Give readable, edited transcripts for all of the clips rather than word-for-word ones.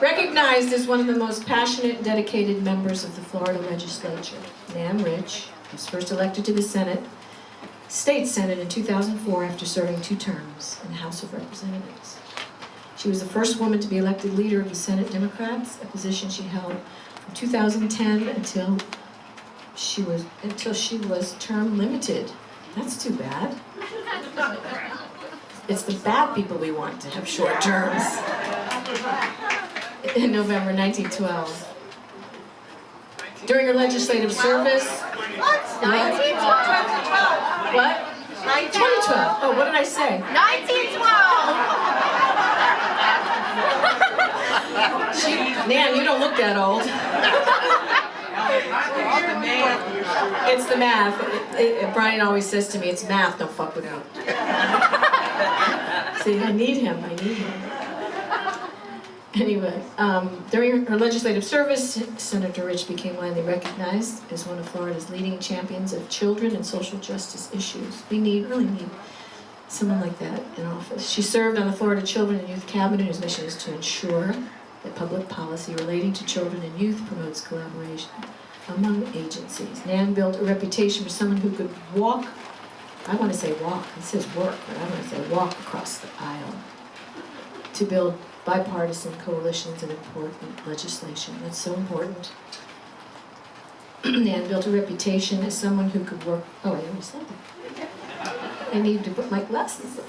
Recognized as one of the most passionate and dedicated members of the Florida legislature, Nan Rich was first elected to the Senate, State Senate in 2004 after serving 2 terms in the House of Representatives. She was the first woman to be elected leader of the Senate Democrats, a position she held from 2010 until she was term limited. That's too bad. It's the bad people we want to have short terms. In November 1912. During her legislative service... What? 1912. What? 2012. Oh, what did I say? 1912. Nan, you don't look that old. It's the math. Brian always says to me, it's math, don't fuck with him. See, I need him. Anyway, during her legislative service, Senator Rich became widely recognized as one of Florida's leading champions of children and social justice issues. We really need someone like that in office. She served on the Florida Children and Youth Cabinet, whose mission is to ensure that public policy relating to children and youth promotes collaboration among agencies. Nan built a reputation for someone who could walk, I want to say walk, it says work, but I want to say walk across the aisle to build bipartisan coalitions and important legislation. That's so important. Nan built a reputation as someone who could work, oh, I already said that. I need to put my glasses on.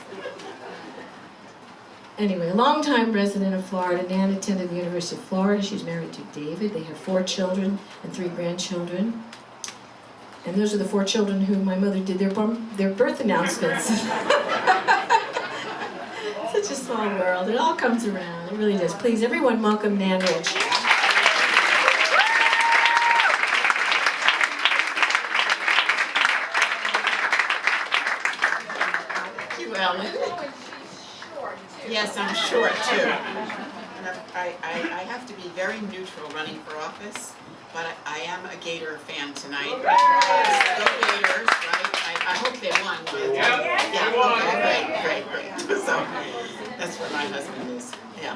Anyway, a longtime resident of Florida, Nan attended the University of Florida. She's married to David. They have 4 children and 3 grandchildren. And those are the 4 children who my mother did their birth announcements. Such a small world. It all comes around. It really does. Please, everyone, welcome Nan Rich. Thank you, Ellen. Yes, I'm short too. And I have to be very neutral running for office, but I am a Gator fan tonight. Go Gators, right? I hope they won. Yeah, okay, great. So that's where my husband is. Yeah.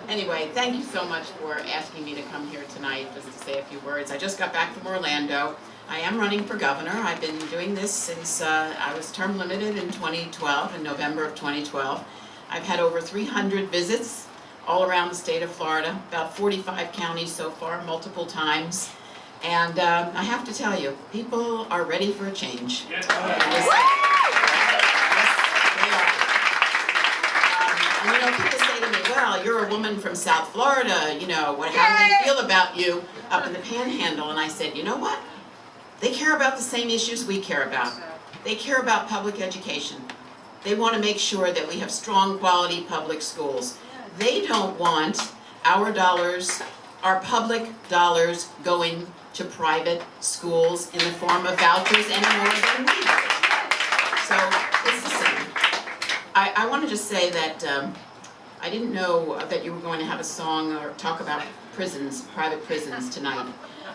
Anyway, thank you so much for asking me to come here tonight just to say a few words. I just got back from Orlando. I am running for governor. I've been doing this since I was term limited in 2012, in November of 2012. I've had over 300 visits all around the state of Florida, about 45 counties so far, multiple times. And I have to tell you, people are ready for a change. Yes, they are. And people say to me, well, you're a woman from South Florida, how do they feel about you up in the Panhandle? And I said, you know what? They care about the same issues we care about. They care about public education. They want to make sure that we have strong quality public schools. They don't want our dollars, our public dollars, going to private schools in the form of vouchers any more than we do. So it's the same. I want to just say that I didn't know that you were going to have a song or talk about prisons, private prisons tonight,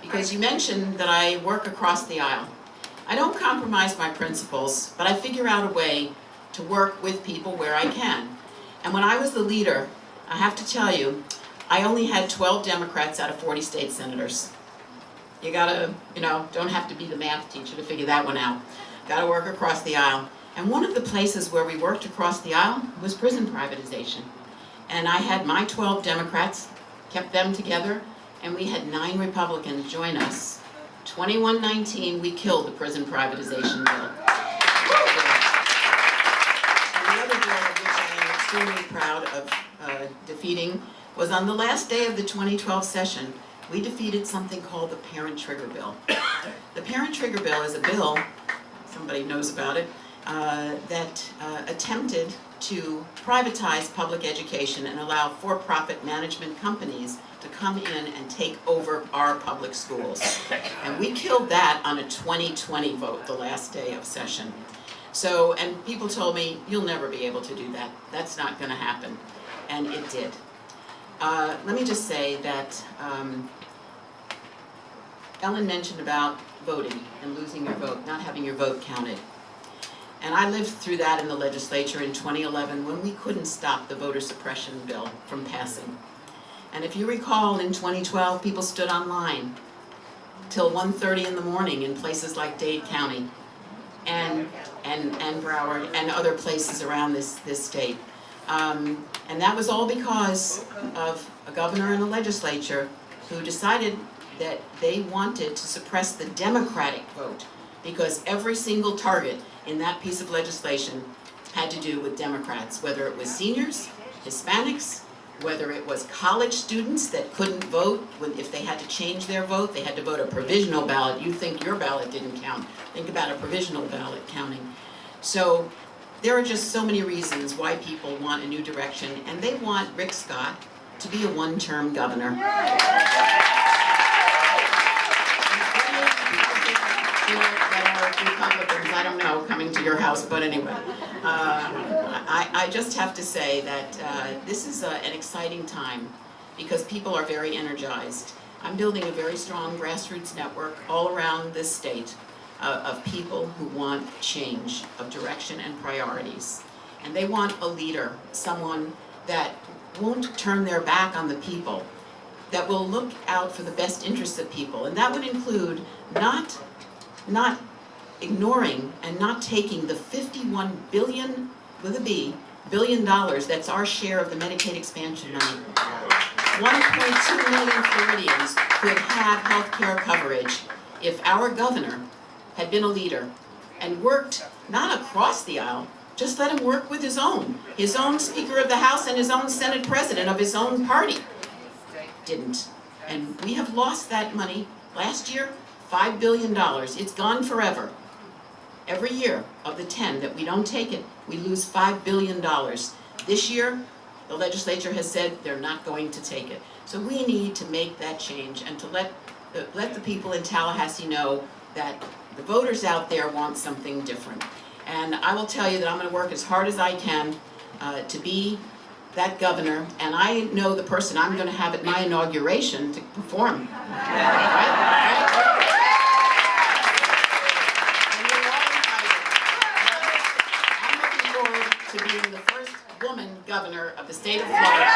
because you mentioned that I work across the aisle. I don't compromise my principles, but I figure out a way to work with people where I can. And when I was the leader, I have to tell you, I only had 12 Democrats out of 40 state senators. You gotta, don't have to be the math teacher to figure that one out. Gotta work across the aisle. And one of the places where we worked across the aisle was prison privatization. And I had my 12 Democrats, kept them together, and we had 9 Republicans join us. 21-19, we killed the prison privatization bill. And the other bill, which I am extremely proud of defeating, was on the last day of the 2012 session. We defeated something called the Parent Trigger Bill. The Parent Trigger Bill is a bill, somebody knows about it, that attempted to privatize public education and allow for-profit management companies to come in and take over our public schools. And we killed that on a 2020 vote, the last day of session. So, and people told me, you'll never be able to do that. That's not going to happen. And it did. Let me just say that Ellen mentioned about voting and losing your vote, not having your vote counted. And I lived through that in the legislature in 2011 when we couldn't stop the voter suppression bill from passing. And if you recall, in 2012, people stood online till 1:30 in the morning in places like Dade County and Broward and other places around this state. And that was all because of a governor and a legislature who decided that they wanted to suppress the Democratic vote, because every single target in that piece of legislation had to do with Democrats, whether it was seniors, Hispanics, whether it was college students that couldn't vote if they had to change their vote, they had to vote a provisional ballot. You think your ballot didn't count. Think about a provisional ballot counting. So there are just so many reasons why people want a new direction, and they want Rick Scott to be a one-term governor. That are Republicans, I don't know, coming to your house, but anyway. I just have to say that this is an exciting time because people are very energized. I'm building a very strong grassroots network all around this state of people who want change of direction and priorities. And they want a leader, someone that won't turn their back on the people, that will look out for the best interests of people. And that would include not ignoring and not taking the $51 billion, with a B, billion dollars, that's our share of the Medicaid expansion money. 1.2 million Floridians could have health care coverage if our governor had been a leader and worked not across the aisle, just let him work with his own Speaker of the House and his own Senate President of his own party. Didn't. And we have lost that money. Last year, $5 billion. It's gone forever. Every year of the 10 that we don't take it, we lose $5 billion. This year, the legislature has said they're not going to take it. So we need to make that change and to let the people in Tallahassee know that the voters out there want something different. And I will tell you that I'm going to work as hard as I can to be that governor, and I know the person I'm going to have at my inauguration to perform. Right? And you're all invited. I'm looking forward to being the first woman governor of the state of Florida.